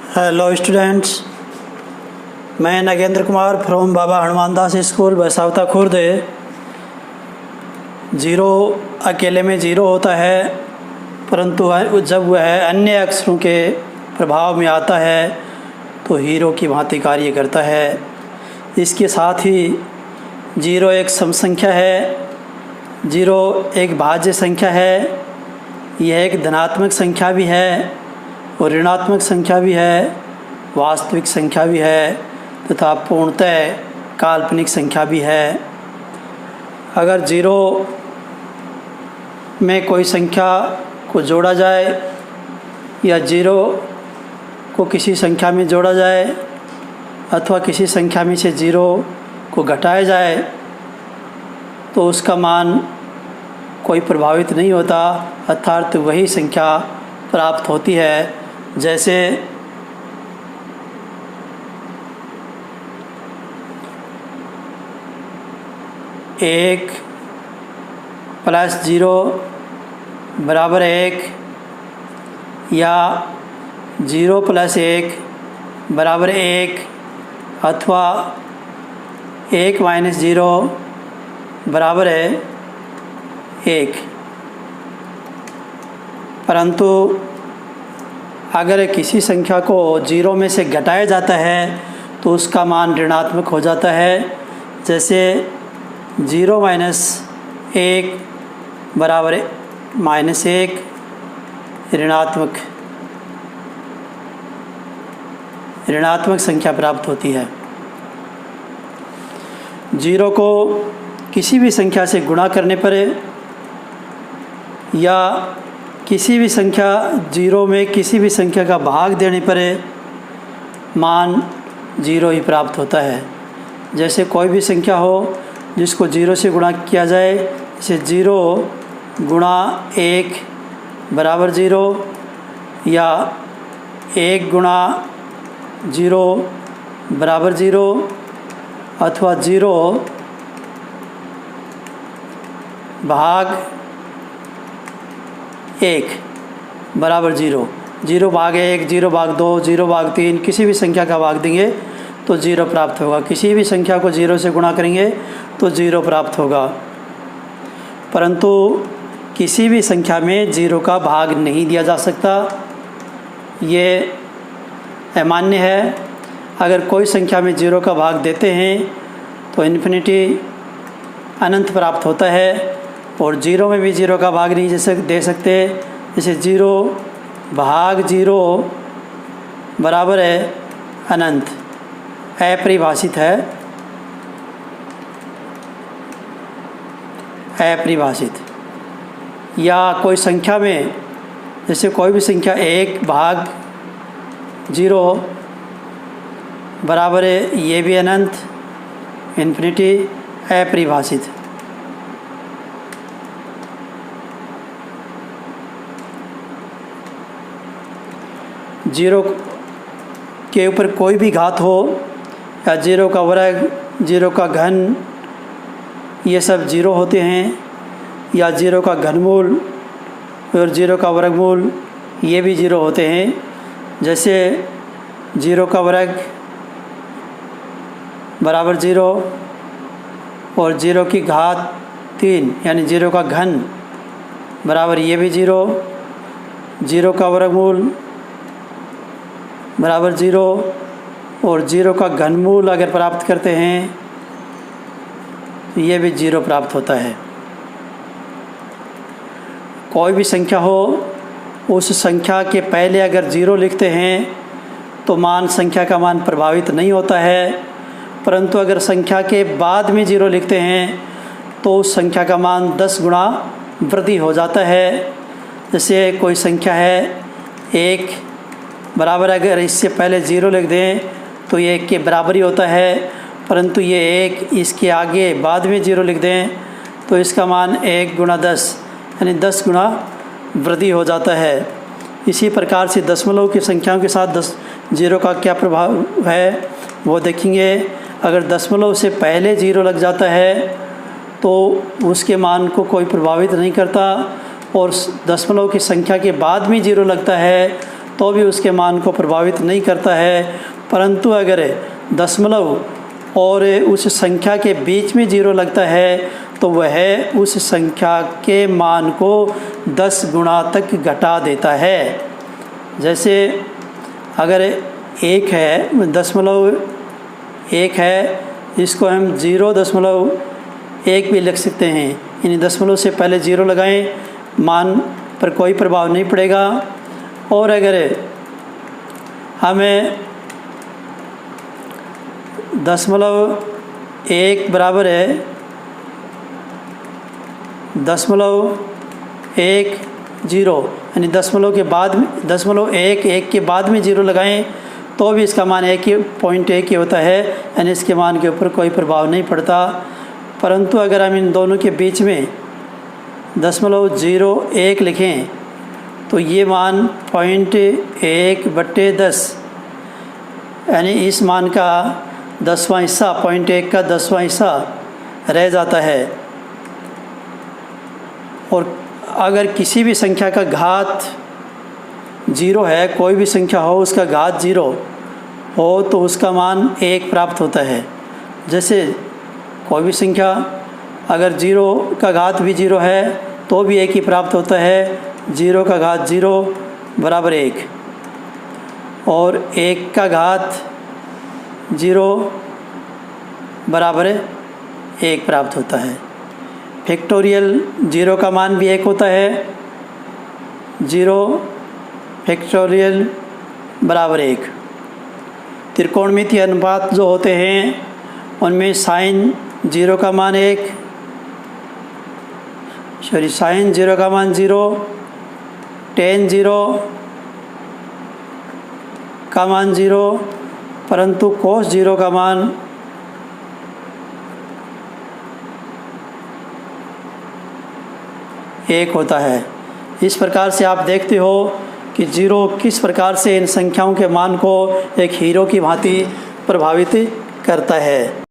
Hello students, मैं Nagendra Kumar from Baba Hanuman Das school Basavata Khurd. Zero अकेले में ज़ीरो होता है, परंतु जब वह अन्य अक्षरों के प्रभाव में आता है तो हीरो की भांति कार्य करता है। इसके साथ ही ज़ीरो एक सम संख्या है, ज़ीरो एक भाज्य संख्या है, यह एक धनात्मक संख्या भी है और ऋणात्मक संख्या भी है, वास्तविक संख्या भी है तथा पूर्णतः काल्पनिक संख्या भी है। अगर ज़ीरो में कोई संख्या को जोड़ा जाए या ज़ीरो को किसी संख्या में जोड़ा जाए अथवा किसी संख्या में से ज़ीरो को घटाया जाए तो उसका मान कोई प्रभावित नहीं होता, अर्थात वही संख्या प्राप्त होती है। जैसे एक प्लस ज़ीरो बराबर एक या ज़ीरो प्लस एक बराबर एक अथवा एक माइनस ज़ीरो बराबर है एक। परंतु अगर किसी संख्या को ज़ीरो में से घटाया जाता है तो उसका मान ऋणात्मक हो जाता है। जैसे ज़ीरो माइनस एक बराबर माइनस एक, ऋणात्मक संख्या प्राप्त होती है। ज़ीरो को किसी भी संख्या से गुणा करने पर या किसी भी संख्या ज़ीरो में किसी भी संख्या का भाग देने पर मान ज़ीरो ही प्राप्त होता है। जैसे कोई भी संख्या हो जिसको ज़ीरो से गुणा किया जाए, जैसे ज़ीरो गुणा एक बराबर ज़ीरो या एक गुणा ज़ीरो बराबर ज़ीरो अथवा ज़ीरो भाग एक बराबर ज़ीरो, ज़ीरो भाग एक, ज़ीरो भाग दो, ज़ीरो भाग तीन, किसी भी संख्या का भाग देंगे तो ज़ीरो प्राप्त होगा। किसी भी संख्या को ज़ीरो से गुणा करेंगे तो ज़ीरो प्राप्त होगा। परंतु किसी भी संख्या में ज़ीरो का भाग नहीं दिया जा सकता, ये अमान्य है। अगर कोई संख्या में ज़ीरो का भाग देते हैं तो इन्फिनिटी अनंत प्राप्त होता है और ज़ीरो में भी ज़ीरो का भाग नहीं दे सकते। जैसे ज़ीरो भाग ज़ीरो बराबर है अनंत, अपरिभाषित है, अपरिभाषित। या कोई संख्या में जैसे कोई भी संख्या एक भाग ज़ीरो बराबर है, ये भी अनंत, इन्फिनिटी, अपरिभाषित। ज़ीरो के ऊपर कोई भी घात हो या ज़ीरो का वर्ग, ज़ीरो का घन, ये सब ज़ीरो होते हैं। या ज़ीरो का घनमूल और ज़ीरो का वर्गमूल, ये भी ज़ीरो होते हैं। जैसे ज़ीरो का वर्ग बराबर ज़ीरो और ज़ीरो की घात तीन यानी ज़ीरो का घन बराबर ये भी ज़ीरो, ज़ीरो का वर्गमूल बराबर ज़ीरो और ज़ीरो का घनमूल अगर प्राप्त करते हैं तो ये भी ज़ीरो प्राप्त होता है। कोई भी संख्या हो, उस संख्या के पहले अगर ज़ीरो लिखते हैं तो संख्या का मान प्रभावित नहीं होता है। परंतु अगर संख्या के बाद में ज़ीरो लिखते हैं तो उस संख्या का मान 10 गुना वृद्धि हो जाता है। जैसे कोई संख्या है एक बराबर, अगर इससे पहले ज़ीरो लिख दें तो ये एक के बराबर ही होता है। परंतु ये एक इसके आगे बाद में ज़ीरो लिख दें तो इसका मान 1 गुणा 10 यानी 10 गुना वृद्धि हो जाता है। इसी प्रकार से दशमलव की संख्याओं के साथ ज़ीरो का क्या प्रभाव है वो देखेंगे। अगर दशमलव से पहले ज़ीरो लग जाता है तो उसके मान को कोई प्रभावित नहीं करता, और दशमलव की संख्या के बाद में ज़ीरो लगता है तो भी उसके मान को प्रभावित नहीं करता है। परंतु अगर दशमलव और उस संख्या के बीच में 0 लगता है तो वह उस संख्या के मान को 10 गुना तक घटा देता है। जैसे अगर 1 है, दशमलव 1 है, इसको हम 0.1 भी लिख सकते हैं। यानी दशमलव से पहले 0 लगाएं, मान पर कोई प्रभाव नहीं पड़ेगा। और अगर हमें 0.1 बराबर है 0.10, यानी दशमलव के बाद 0.11 के बाद में 0 लगाएं तो भी इसका मान 1.1 ही होता है, यानी इसके मान के ऊपर कोई प्रभाव नहीं पड़ता। परंतु अगर हम इन दोनों के बीच में 0.01 लिखें तो ये मान 0.1/10, यानी इस मान का 10वां हिस्सा, 0.1 का 10वां हिस्सा रह जाता है। और अगर किसी भी संख्या का घात 0 है, कोई भी संख्या हो उसका घात 0 हो तो उसका मान 1 प्राप्त होता है। जैसे कोई भी संख्या अगर 0 का घात भी 0 है तो भी 1 ही प्राप्त होता है। 0 का घात 0 बराबर 1 और 1 का घात 0 बराबर 1 प्राप्त होता है। फैक्टोरियल 0 का मान भी 1 होता है। 0 फैक्टोरियल बराबर 1। त्रिकोणमितीय अनुपात जो होते हैं उनमें साइन 0 का मान 1, साइन 0 का मान 0, टेन 0 का मान 0, परंतु कोस 0 का मान 1 होता है। इस प्रकार से आप देखते हो कि 0 किस प्रकार से इन संख्याओं के मान को एक हीरो की भांति प्रभावित करता है।